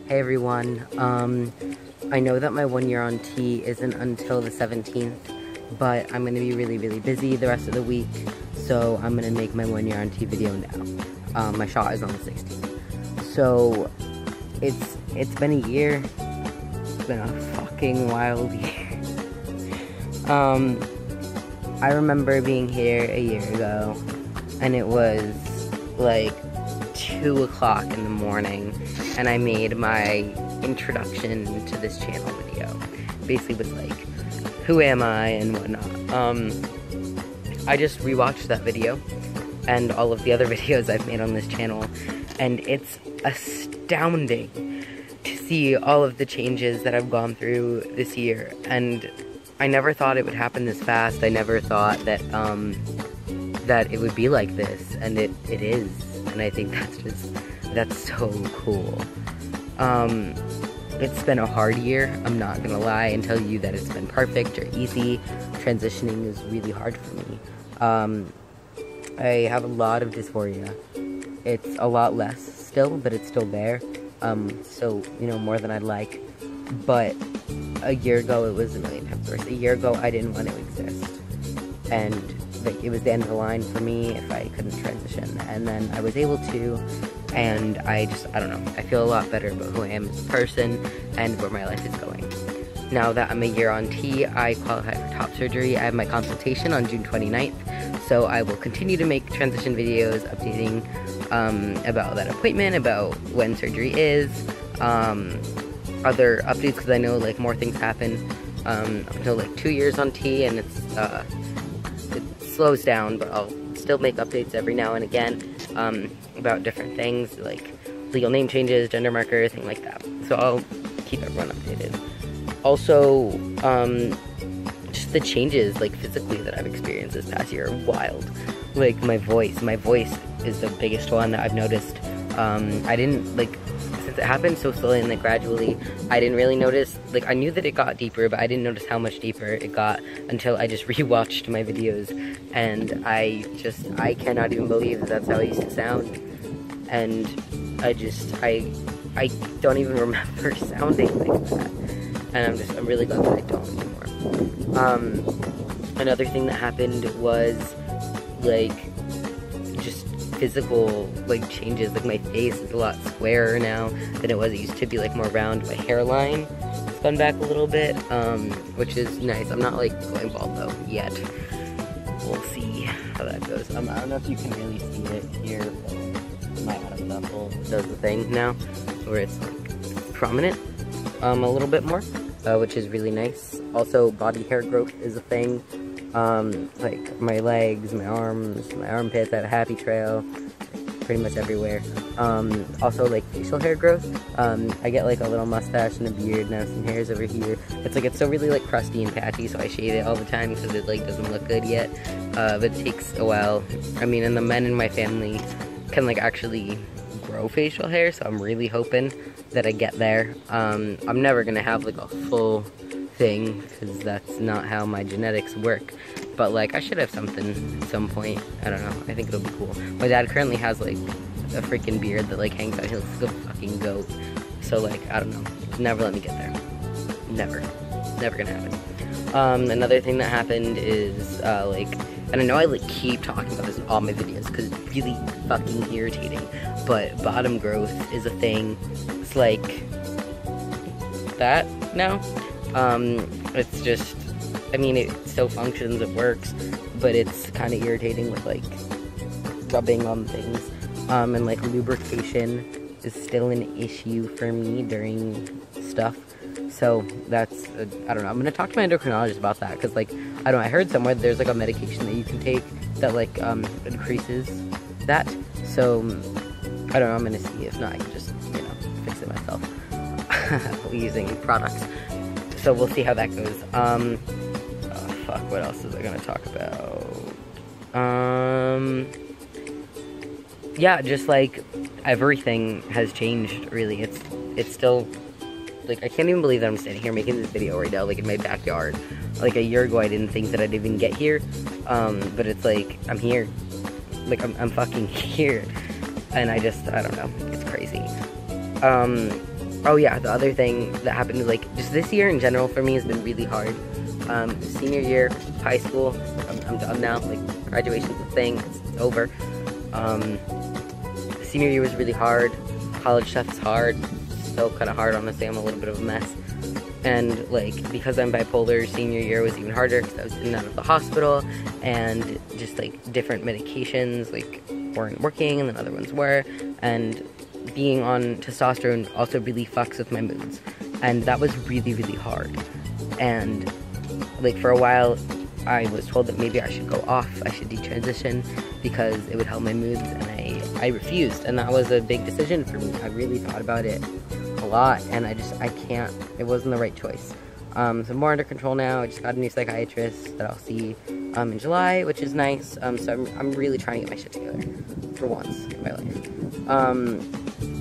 Hey everyone, I know that my 1 year on T isn't until the 17th, but I'm going to be really busy the rest of the week, so I'm going to make my 1 year on T video now. My shot is on the 16th. So, it's been a year. It's been a fucking wild year. I remember being here a year ago, and it was like 2 o'clock in the morning, and I made my introduction to this channel video. Basically was like, who am I and whatnot. I just rewatched that video and all of the other videos I've made on this channel, and it's astounding to see all of the changes that I've gone through this year. And I never thought it would happen this fast. I never thought that that it would be like this, and it is. And I think that's so cool. It's been a hard year, I'm not gonna lie and tell you that it's been perfect or easy. Transitioning is really hard for me. I have a lot of dysphoria. It's a lot less still, but it's still there. So, you know, more than I'd like. But a year ago, it was a million times worse. A year ago, I didn't want to exist. And like, it was the end of the line for me if I couldn't transition. And then I was able to, and I don't know, I feel a lot better about who I am as a person and where my life is going. Now that I'm a year on T, I qualify for top surgery. I have my consultation on June 29th, so I will continue to make transition videos updating about that appointment, about when surgery is, other updates, because I know like more things happen up until like 2 years on T, and it slows down, but I'll still make updates every now and again about different things like legal name changes, gender markers, things like that. So I'll keep everyone updated. Also, just the changes like physically that I've experienced this past year are wild. Like my voice is the biggest one that I've noticed. I didn't like, since it happened so slowly and like gradually, I didn't really notice, like I knew that it got deeper, but I didn't notice how much deeper it got until I just rewatched my videos, and I cannot even believe that that's how I used to sound. And I don't even remember sounding like that, and I'm really glad that I don't anymore. Another thing that happened was like just physical like changes. Like my face is a lot squarer now than it was. It used to be like more round. My hairline has gone back a little bit, which is nice. I'm not like going bald though yet. We'll see how that goes. I don't know if you can really see it here, but my Adam Apple does the thing now where it's like prominent a little bit more, which is really nice. Also, body hair growth is a thing. Like my legs, my arms, my armpits, I have a happy trail pretty much everywhere. Also like facial hair growth. I get like a little mustache and a beard, and I have some hairs over here. It's still really like crusty and patchy, so I shave it all the time because it like doesn't look good yet. But it takes a while. I mean, and the men in my family can like actually grow facial hair, so I'm really hoping that I get there. I'm never gonna have like a full thing because that's not how my genetics work, but like I should have something at some point. I don't know, I think it'll be cool. My dad currently has like a freaking beard that like hangs out. He looks like a fucking goat, so like I don't know, never let me get there. Never gonna happen. Another thing that happened is like, and I know I like keep talking about this in all my videos because it's really fucking irritating, but bottom growth is a thing. It's like that now. It's just, I mean, it still functions, it works, but it's kind of irritating with like rubbing on things, and like lubrication is still an issue for me during stuff. So that's, I don't know, I'm gonna talk to my endocrinologist about that, because like, I don't know, I heard somewhere there's like a medication that you can take that like increases that. So I don't know, I'm gonna see. If not, I can just, you know, fix it myself using products. So we'll see how that goes. Oh, fuck, what else was I gonna talk about? Yeah, just like everything has changed, really. It's still, like, I can't even believe that I'm standing here making this video right now, like in my backyard. Like a year ago, I didn't think that I'd even get here, but it's like, I'm here. Like, I'm fucking here. And I don't know, it's crazy. Oh yeah, the other thing that happened, like, just this year in general for me has been really hard. Senior year, high school, I'm done now, like, graduation's a thing, it's over. Senior year was really hard, college stuff's hard, still kind of hard, honestly, I'm a little bit of a mess. And, like, because I'm bipolar, senior year was even harder because I was in and out of the hospital, and just, like, different medications, like, weren't working, and then other ones were, and being on testosterone also really fucks with my moods, and that was really, really hard. And, like, for a while, I was told that maybe I should go off, I should detransition, because it would help my moods, and I refused, and that was a big decision for me. I really thought about it a lot, and I can't, it wasn't the right choice. So I'm more under control now. I just got a new psychiatrist that I'll see in July, which is nice. So I'm really trying to get my shit together for once in my life.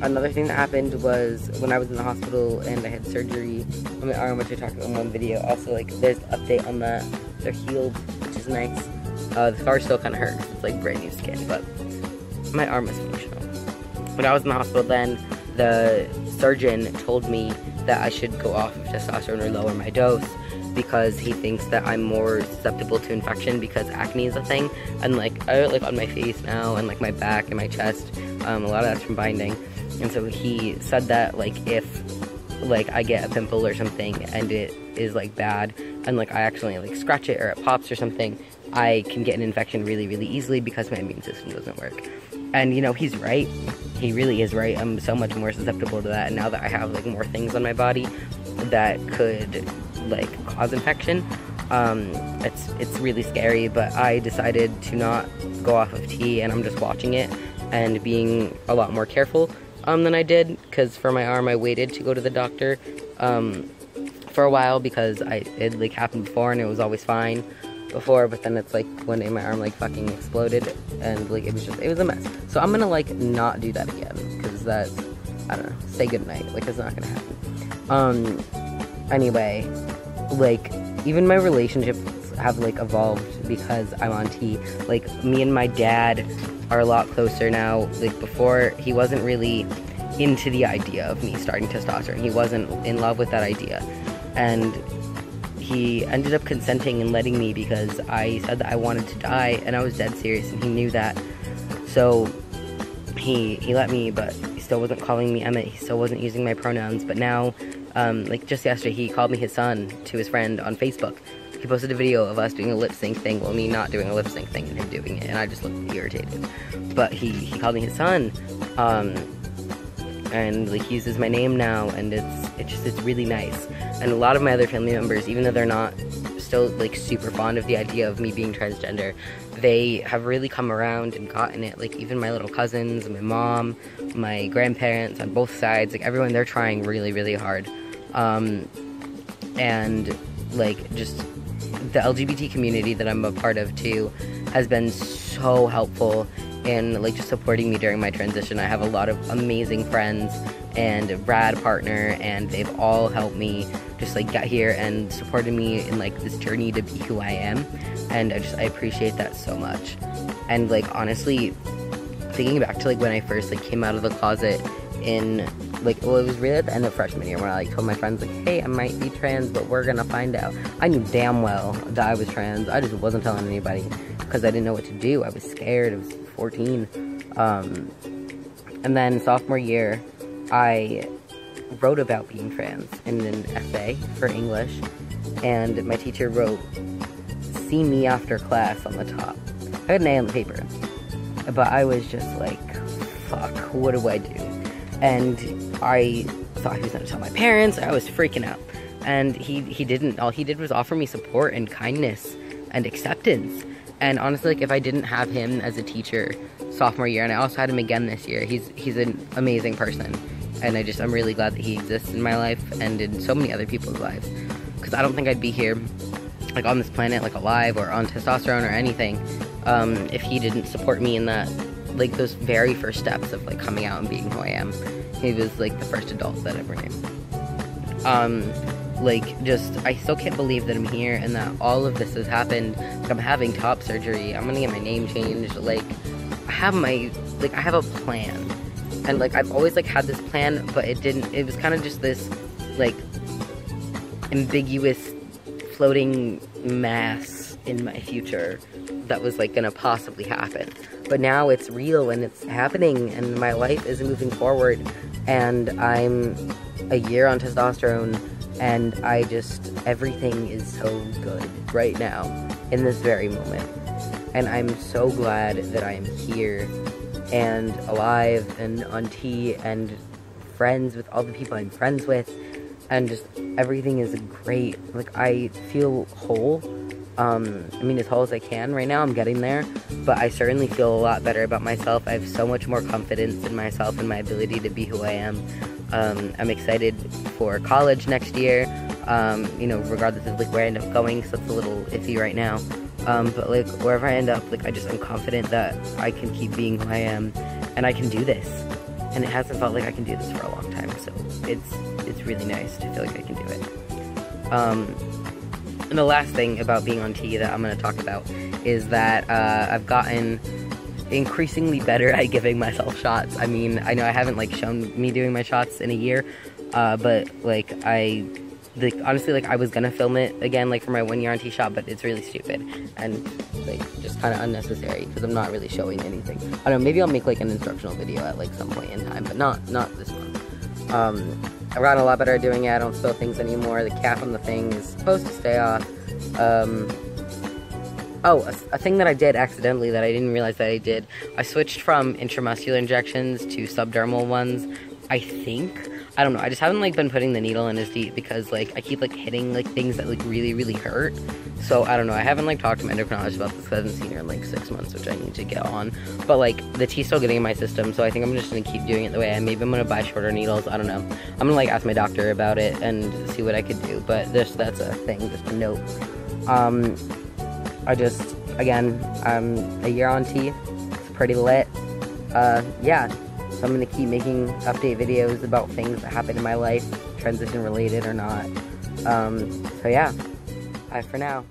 Another thing that happened was when I was in the hospital and I had surgery on my arm, which I talked about in one video. Also, like, there's an update on that. They're healed, which is nice. The scar still kind of hurts. It's like brand new skin, but my arm is functional. When I was in the hospital then, the surgeon told me that I should go off of testosterone or lower my dose because he thinks that I'm more susceptible to infection because acne is a thing. And, like, I like on my face now and, like, my back and my chest, a lot of that's from binding. And so he said that, like, if, like, I get a pimple or something and it is, like, bad and, like, I accidentally, like, scratch it or it pops or something, I can get an infection really, really easily because my immune system doesn't work. And, you know, he's right. He really is right. I'm so much more susceptible to that. And now that I have, like, more things on my body that could, like, cause infection, it's really scary. But I decided to not go off of T, and I'm just watching it and being a lot more careful than I did, because for my arm I waited to go to the doctor for a while because it like happened before and it was always fine before, but then it's like one day my arm like fucking exploded and like it was a mess. So I'm gonna like not do that again because that's, I don't know, say goodnight, like it's not gonna happen. Anyway, like even my relationships have like evolved because I'm on T. Like me and my dad are a lot closer now. Like before, he wasn't really into the idea of me starting testosterone. He wasn't in love with that idea. And he ended up consenting and letting me because I said that I wanted to die and I was dead serious and he knew that. So he let me, but he still wasn't calling me Emmett. He still wasn't using my pronouns. But now, like just yesterday, he called me his son to his friend on Facebook. He posted a video of us doing a lip sync thing, well, me not doing a lip sync thing and him doing it, and I just looked irritated. But he called me his son, and like he uses my name now, and it's really nice. And a lot of my other family members, even though they're not still like super fond of the idea of me being transgender, they have really come around and gotten it. Like even my little cousins, my mom, my grandparents on both sides, like everyone, they're trying really, really hard. And like just the LGBT community that I'm a part of too has been so helpful in like just supporting me during my transition. I have a lot of amazing friends and a rad partner, and they've all helped me just like get here and supported me in like this journey to be who I am, and I appreciate that so much. And like honestly, thinking back to like when I first like came out of the closet in like, well, it was really at the end of freshman year when I like told my friends like, hey, I might be trans, but we're gonna find out. I knew damn well that I was trans. I just wasn't telling anybody because I didn't know what to do. I was scared. I was 14. And then sophomore year, I wrote about being trans in an essay for English, and my teacher wrote, "See me after class" on the top. I had an A on the paper, but I was just like, fuck, what do I do? And I thought he was going to tell my parents. I was freaking out. And he didn't. All he did was offer me support and kindness and acceptance. And honestly, like, if I didn't have him as a teacher sophomore year, and I also had him again this year, he's an amazing person. And I'm really glad that he exists in my life and in so many other people's lives. Because I don't think I'd be here, like, on this planet, like, alive or on testosterone or anything, if he didn't support me in that, like, those very first steps of, like, coming out and being who I am. He was, like, the first adult that I ever knew. Like, just, I still can't believe that I'm here and that all of this has happened. Like, I'm having top surgery. I'm gonna get my name changed. Like, I have a plan. And like I've always like had this plan, but it was kind of just this like ambiguous floating mass in my future that was like gonna possibly happen. But now it's real and it's happening and my life is moving forward, and I'm a year on testosterone, and everything is so good right now in this very moment. And I'm so glad that I am here and alive and on T and friends with all the people I'm friends with, and just everything is great. Like I feel whole. I mean, as whole as I can right now. I'm getting there, but I certainly feel a lot better about myself. I have so much more confidence in myself and my ability to be who I am. I'm excited for college next year, you know, regardless of like where I end up going, so it's a little iffy right now. But like wherever I end up, like I'm confident that I can keep being who I am, and I can do this. And it hasn't felt like I can do this for a long time, so it's really nice to feel like I can do it. And the last thing about being on T that I'm going to talk about is that I've gotten increasingly better at giving myself shots. I mean, I know I haven't like shown me doing my shots in a year, but like honestly, like I was gonna film it again like for my 1 year on T shot, but it's really stupid and like just kind of unnecessary because I'm not really showing anything. I don't know, maybe I'll make like an instructional video at like some point in time, but not this one. I've gotten a lot better at doing it. I don't spill things anymore. The cap on the thing is supposed to stay off. Oh, a thing that I did accidentally that I didn't realize that I did. I switched from intramuscular injections to subdermal ones, I think. I don't know, I just haven't like been putting the needle in as deep because like I keep like hitting like things that like really hurt. So I don't know, I haven't like talked to my endocrinologist about this because I haven't seen her in like 6 months, which I need to get on. But like the T's still getting in my system, so I think I'm just gonna keep doing it the way I am. Maybe I'm gonna buy shorter needles, I don't know. I'm gonna like ask my doctor about it and see what I could do, but that's a thing, just a note. Again, I'm a year on T, it's pretty lit. Yeah. So I'm going to keep making update videos about things that happen in my life, transition related or not. So yeah, bye for now.